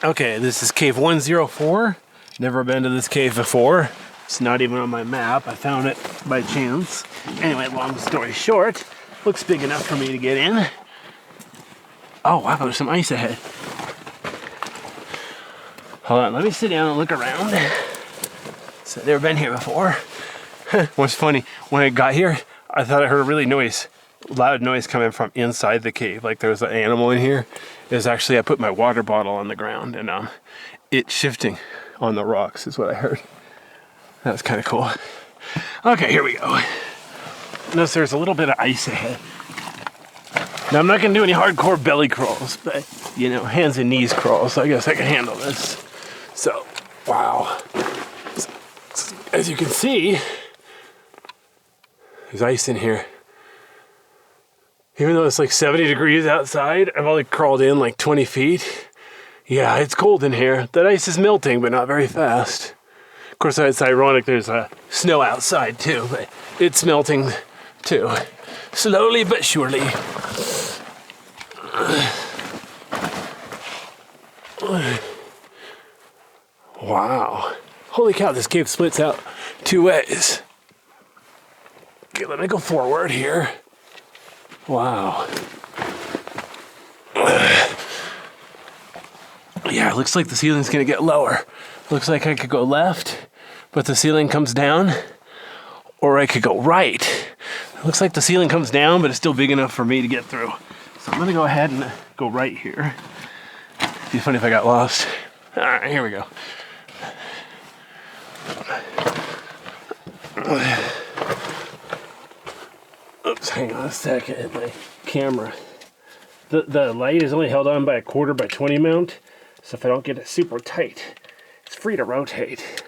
Okay, this is cave 104. Never been to this cave before. It's not even on my map. I found it by chance. Anyway, long story short, looks big enough for me to get in. Oh wow, there's some ice ahead. Hold on, let me sit down and look around. So I've never been here before. What's funny, when I got here, I thought I heard a really loud noise coming from inside the cave, like there was an animal in here. It was actually, I put my water bottle on the ground and it shifting on the rocks is what I heard. That was kind of cool. Okay, here we go. Notice there's a little bit of ice ahead. Now I'm not gonna do any hardcore belly crawls, but you know, hands and knees crawls, so I guess I can handle this. So, wow. As you can see, there's ice in here. Even though it's like 70 degrees outside, I've only crawled in like 20 feet. Yeah, it's cold in here. That ice is melting, but not very fast. Of course, it's ironic there's snow outside too, but it's melting too. Slowly but surely. Wow. Holy cow, this cave splits out two ways. Okay, let me go forward here. Wow. Yeah, it looks like the ceiling's gonna get lower. Looks like I could go left, but the ceiling comes down, or I could go right. It looks like the ceiling comes down, but it's still big enough for me to get through. So I'm gonna go ahead and go right here. It'd be funny if I got lost. All right, here we go. Oops, hang on a second, my camera. The light is only held on by a 1/4 by 20 mount, so if I don't get it super tight, it's free to rotate,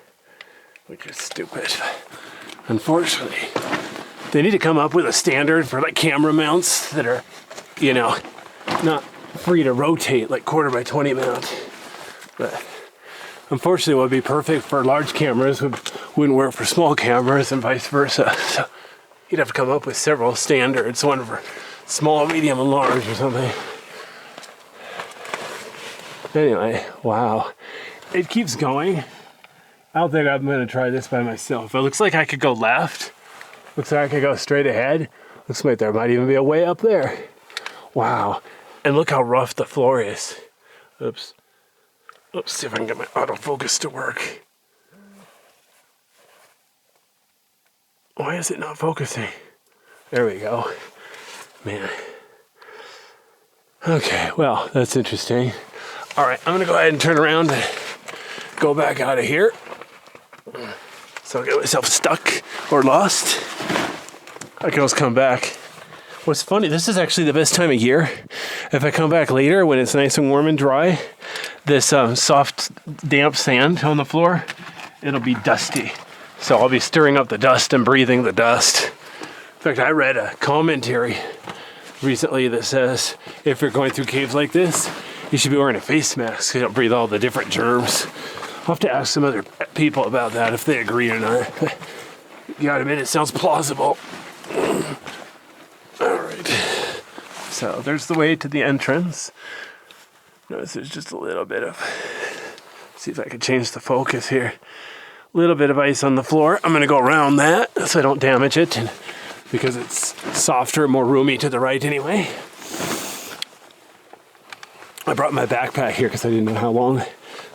which is stupid. Unfortunately, they need to come up with a standard for like camera mounts that are, you know, not free to rotate like 1/4 by 20 mount. But unfortunately, what would be perfect for large cameras wouldn't work for small cameras and vice versa. So you'd have to come up with several standards, one for small, medium, and large or something. Anyway, wow. It keeps going. I don't think I'm gonna try this by myself. It looks like I could go left. Looks like I could go straight ahead. Looks like there might even be a way up there. Wow. And look how rough the floor is. Oops. Let's see if I can get my autofocus to work. Why is it not focusing? There we go. Man. Okay, well, that's interesting. All right, I'm gonna go ahead and turn around and go back out of here. So I get myself stuck or lost. I can always come back. What's funny, this is actually the best time of year. If I come back later when it's nice and warm and dry, this soft, damp sand on the floor, it'll be dusty. So I'll be stirring up the dust and breathing the dust. In fact, I read a commentary recently that says if you're going through caves like this, you should be wearing a face mask so you don't breathe all the different germs. I'll have to ask some other people about that if they agree or not. You gotta admit, it sounds plausible. All right. So there's the way to the entrance. Notice there's just a little bit of, see if I can change the focus here. A little bit of ice on the floor. I'm gonna go around that so I don't damage it because it's softer, more roomy to the right anyway. I brought my backpack here because I didn't know how long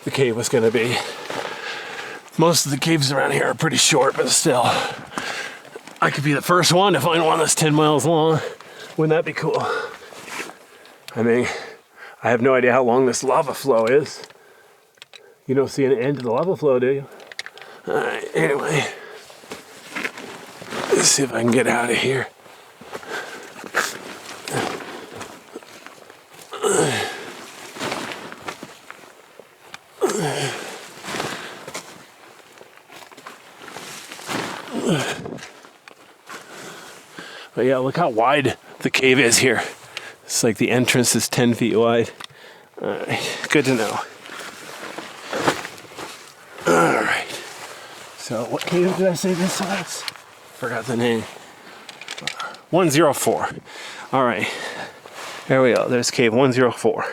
the cave was gonna be. Most of the caves around here are pretty short, but still, I could be the first one to find one that's 10 miles long. Wouldn't that be cool? I mean, I have no idea how long this lava flow is. You don't see an end to the lava flow, do you? All right, anyway. Let's see if I can get out of here. But yeah, look how wide the cave is here. It's like the entrance is 10 feet wide. All right, good to know. All right. So what cave did I say this was? Forgot the name. 104. All right. Here we go. There's cave 104.